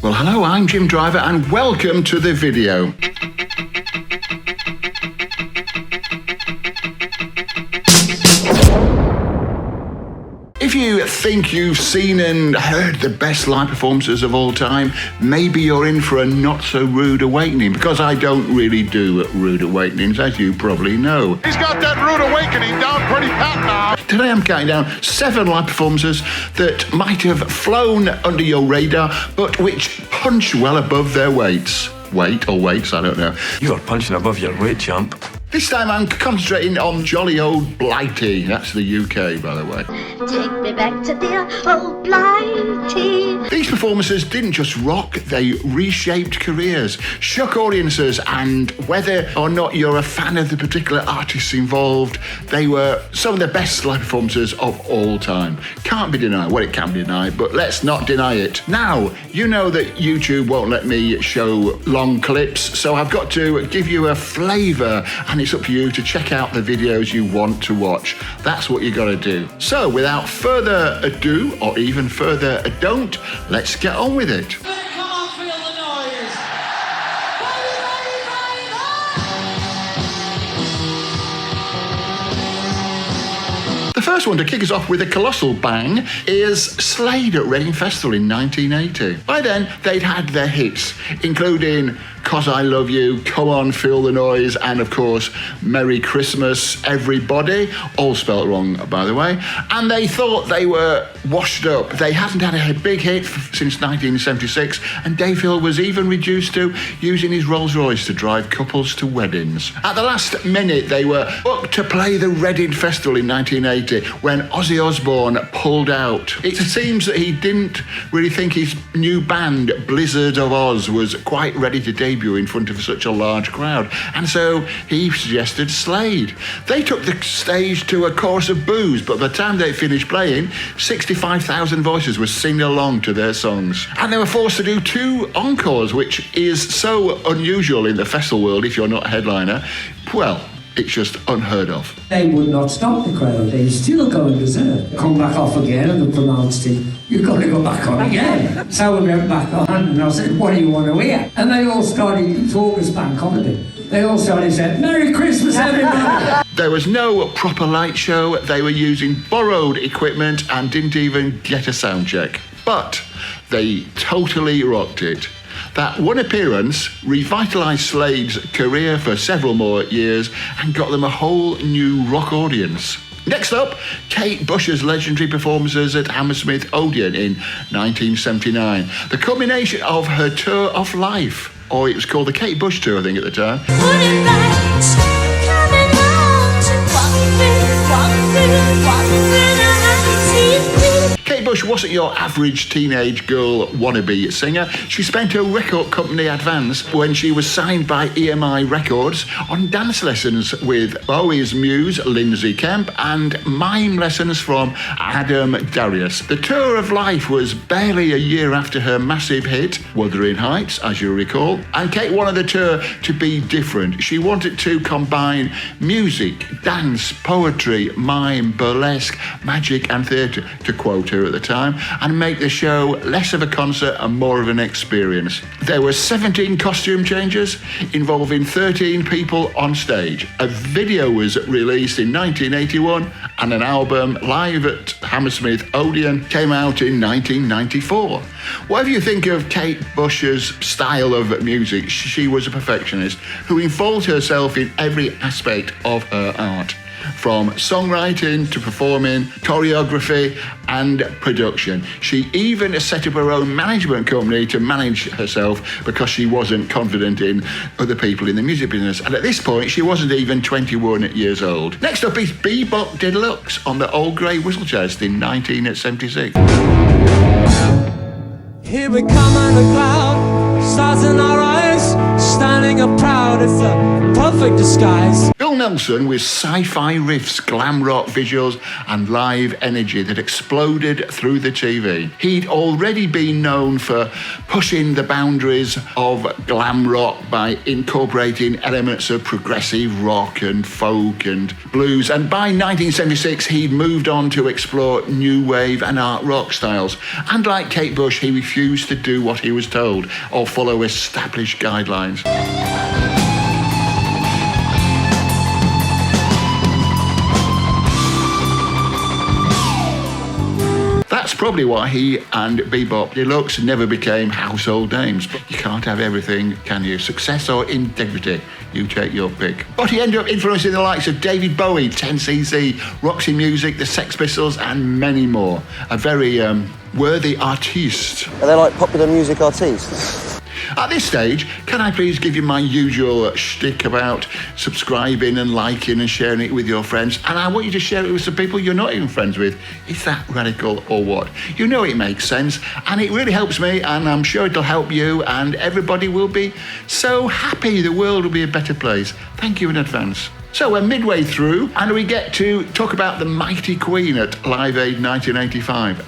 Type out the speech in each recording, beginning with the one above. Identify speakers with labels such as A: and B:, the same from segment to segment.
A: Well, hello, I'm Jim Driver and welcome to the video. If you think you've seen and heard the best live performances of all time, maybe you're in for a not-so-rude awakening, because I don't really do rude awakenings, as you probably know.
B: He's got that rude awakening down pretty pat now.
A: Today I'm counting down 7 live performances that might have flown under your radar, but which punch well above their weights. Weights, I don't know.
C: You are punching above your weight, champ.
A: This time I'm concentrating on jolly old Blighty. That's the UK, by the way.
D: Take me back to dear old Blighty.
A: These performances didn't just rock, they reshaped careers, shook audiences, and whether or not you're a fan of the particular artists involved, they were some of the best live performances of all time. Can't be denied. Well, it can be denied, but let's not deny it. Now, you know that YouTube won't let me show long clips, so I've got to give you a flavour, and it's up to you to check out the videos you want to watch. That's what you got to do. So, without further ado, or even further don't, let's get on with it.
E: Come on, feel the noise.
A: The first one to kick us off with a colossal bang is Slade at Reading Festival in 1980. By then, they'd had their hits, including 'Cause I Love You, Come On, Feel the Noise, and of course, Merry Christmas, Everybody, all spelt wrong, by the way. And they thought they were washed up. They hadn't had a big hit since 1976, and Dave Hill was even reduced to using his Rolls Royce to drive couples to weddings. At the last minute, they were booked to play the Reading Festival in 1980 when Ozzy Osbourne pulled out. It seems that he didn't really think his new band, Blizzard of Oz, was quite ready to debut in front of such a large crowd, and so he suggested Slade. They took the stage to a chorus of boos, but by the time they finished playing, 65,000 voices were singing along to their songs. And they were forced to do 2 encores, which is so unusual in the festival world if you're not a headliner. Well, it's just unheard of.
F: They would not stop the crowd. They still going berserk. Come back off again, and the pronounced it, you've got to go back on again. So we went back on, and I said, what do you want to hear? And they all started, it's August Bank Holiday. They all started saying, Merry Christmas, everybody.
A: There was no proper light show. They were using borrowed equipment and didn't even get a sound check. But they totally rocked it. That one appearance revitalised Slade's career for several more years and got them a whole new rock audience. Next up, Kate Bush's legendary performances at Hammersmith Odeon in 1979. The culmination of her tour of life, or it was called the Kate Bush Tour, I think, at the time. Kate Bush wasn't your average teenage girl wannabe singer. She spent her record company advance when she was signed by EMI Records on dance lessons with Bowie's muse, Lindsay Kemp, and mime lessons from Adam Darius. The tour of life was barely a year after her massive hit, Wuthering Heights, as you recall, and Kate wanted the tour to be different. She wanted to combine music, dance, poetry, mime, burlesque, magic and theatre, to quote her at the time, and make the show less of a concert and more of an experience. There were 17 costume changes involving 13 people on stage. A video was released in 1981, and an album, Live at Hammersmith Odeon, came out in 1994. Whatever you think of Kate Bush's style of music, she was a perfectionist who involved herself in every aspect of her art, from songwriting to performing, choreography and production. She even set up her own management company to manage herself because she wasn't confident in other people in the music business. And at this point, she wasn't even 21 years old. Next up is Be-Bop Deluxe on the Old Grey Whistle Chest in 1976.
E: Here we come in the cloud, stars in our eyes, standing up proud. It's a perfect disguise.
A: Bill Phil Nelson with sci-fi riffs, glam rock visuals and live energy that exploded through the TV. He'd already been known for pushing the boundaries of glam rock by incorporating elements of progressive rock and folk and blues, and by 1976 he'd moved on to explore new wave and art rock styles. And like Kate Bush, he refused to do what he was told or follow established guidelines. That's probably why he and Be-Bop Deluxe never became household names. But you can't have everything, can you? Success or integrity? You take your pick. But he ended up influencing the likes of David Bowie, 10cc, Roxy Music, the Sex Pistols, and many more. A very worthy artiste.
G: Are they like popular music artists?
A: At this stage, can I please give you my usual shtick about subscribing and liking and sharing it with your friends? And I want you to share it with some people you're not even friends with. Is that radical or what? You know it makes sense, and it really helps me, and I'm sure it'll help you, and everybody will be so happy. The world will be a better place. Thank you in advance. So we're midway through, and we get to talk about the mighty Queen at Live Aid 1985.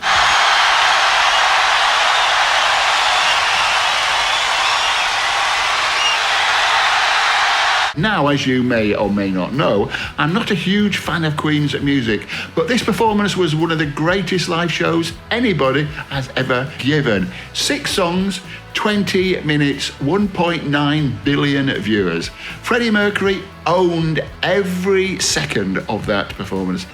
A: Now, as you may or may not know, I'm not a huge fan of Queen's music, but this performance was one of the greatest live shows anybody has ever given. 6 songs, 20 minutes, 1.9 billion viewers. Freddie Mercury owned every second of that performance.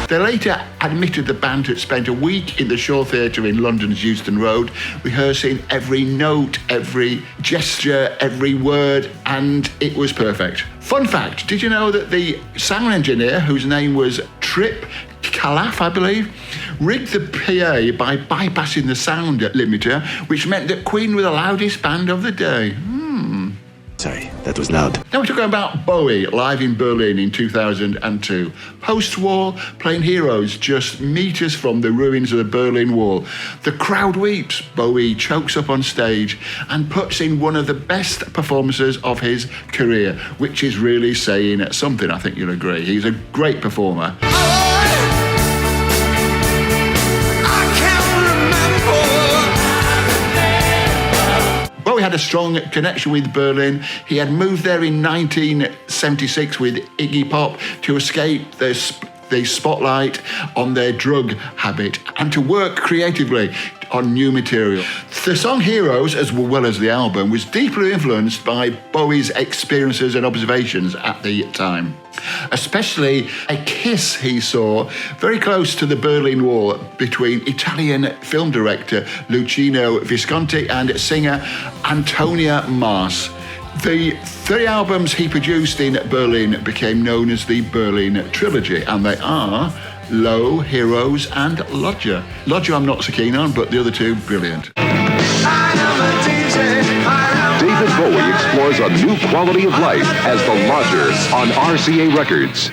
A: They later admitted the band had spent a week in the Shaw Theatre in London's Euston Road, rehearsing every note, every gesture, every word, and it was perfect. Fun fact, did you know that the sound engineer, whose name was Trip Calaf, I believe, rigged the PA by bypassing the sound limiter, which meant that Queen were the loudest band of the day.
C: Sorry, that was loud.
A: Now we're talking about Bowie, live in Berlin in 2002. Post-war, playing Heroes just meters from the ruins of the Berlin Wall. The crowd weeps. Bowie chokes up on stage and puts in one of the best performances of his career, which is really saying something, I think you'll agree. He's a great performer. Bowie had a strong connection with Berlin. He had moved there in 1976 with Iggy Pop to escape the spotlight on their drug habit and to work creatively on new material. The song Heroes, as well as the album, was deeply influenced by Bowie's experiences and observations at the time. Especially a kiss he saw very close to the Berlin Wall between Italian film director Luciano Visconti and singer Antonia Mars. The 3 albums he produced in Berlin became known as the Berlin Trilogy, and they are Low, Heroes and Lodger. Lodger I'm not so keen on, but the other 2, brilliant.
H: David Bowie explores a new quality of life as the Lodger on RCA Records.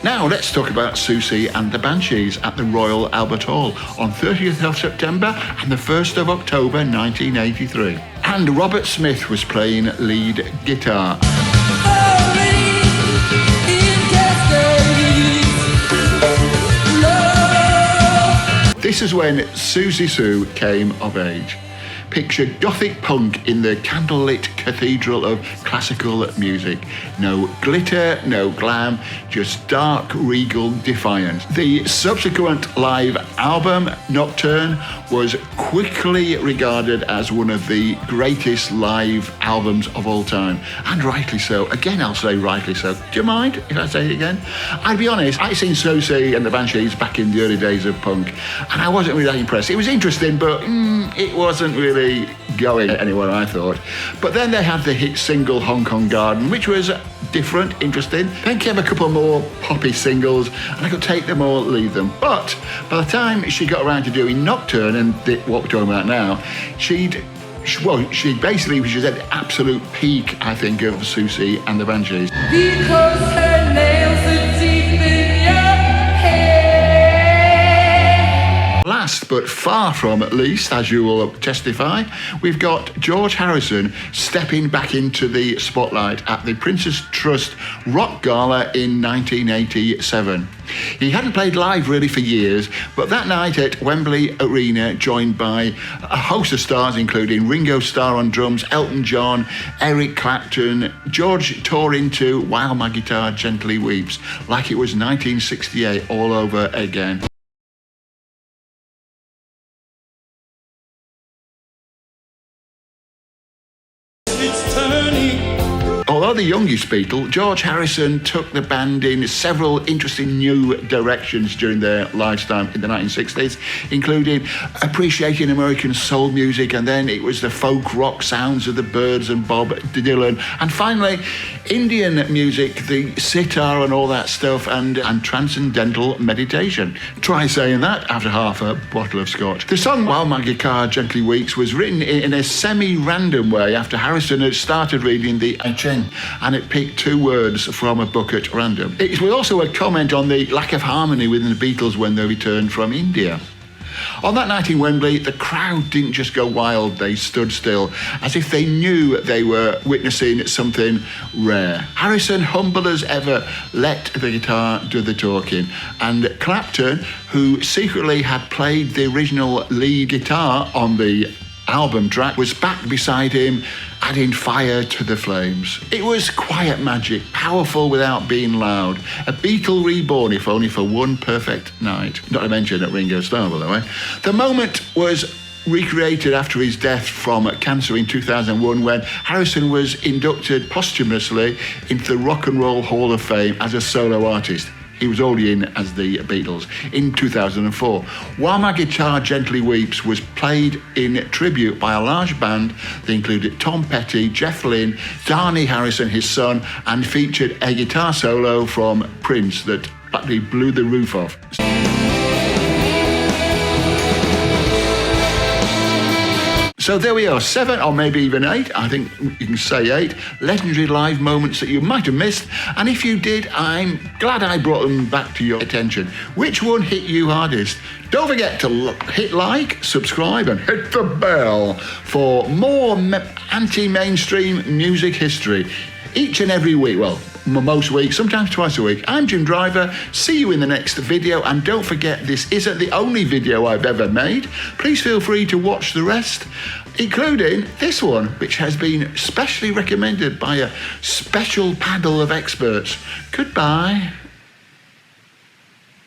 A: Now let's talk about Siouxsie and the Banshees at the Royal Albert Hall on 30th of September and the 1st of October 1983. And Robert Smith was playing lead guitar. This is when Siouxsie Sue came of age. Picture gothic punk in the candlelit cathedral of classical music. No glitter, no glam, just dark, regal defiance. The subsequent live album, Nocturne, was quickly regarded as one of the greatest live albums of all time. And rightly so. Again, I'll say rightly so. Do you mind if I say it again? I'd be honest, I'd seen Siouxsie and the Banshees back in the early days of punk, and I wasn't really that impressed. It was interesting, but it wasn't really going anywhere, I thought. But then they had the hit single Hong Kong Garden, which was different, interesting. Then came a couple more poppy singles, and I could take them or leave them. But by the time she got around to doing Nocturne and what we're talking about now, she basically was just at the absolute peak, I think, of Siouxsie and the Banshees.
E: Because her nails are deep in your hair.
A: Last last, but far from least, as you will testify, we've got George Harrison stepping back into the spotlight at the Prince's Trust Rock Gala in 1987. He hadn't played live really for years, but that night at Wembley Arena, joined by a host of stars including Ringo Starr on drums, Elton John, Eric Clapton, George tore into While My Guitar Gently Weeps like it was 1968 all over again. Although the youngest Beatle, George Harrison took the band in several interesting new directions during their lifetime in the 1960s, including appreciating American soul music, and then it was the folk rock sounds of the Byrds and Bob Dylan, and finally Indian music, the sitar and all that stuff, and transcendental meditation. Try saying that after half a bottle of scotch. The song While My Guitar Gently Weeps was written in a semi-random way after Harrison had started reading the I Ching, and it picked two words from a book at random. It was also a comment on the lack of harmony within the Beatles when they returned from India. On that night in Wembley, the crowd didn't just go wild, they stood still, as if they knew they were witnessing something rare. Harrison, humble as ever, let the guitar do the talking, and Clapton, who secretly had played the original lead guitar on the album track, was back beside him, adding fire to the flames. It was quiet magic, powerful without being loud. A Beatle reborn, if only for one perfect night. Not to mention at Ringo Starr, by the way. The moment was recreated after his death from cancer in 2001, when Harrison was inducted posthumously into the Rock and Roll Hall of Fame as a solo artist. He was already in as the Beatles in 2004. While My Guitar Gently Weeps was played in tribute by a large band that included Tom Petty, Jeff Lynne, Dhani Harrison, his son, and featured a guitar solo from Prince that practically blew the roof off. So there we are, 7 or maybe even 8, I think you can say 8, legendary live moments that you might have missed, and if you did, I'm glad I brought them back to your attention. Which one hit you hardest? Don't forget to hit like, subscribe, and hit the bell for more anti-mainstream music history each and every week. Well, most weeks, sometimes twice a week. I'm Jim Driver. See you in the next video, and don't forget, this isn't the only video I've ever made. Please feel free to watch the rest, including this one, which has been specially recommended by a special panel of experts. Goodbye.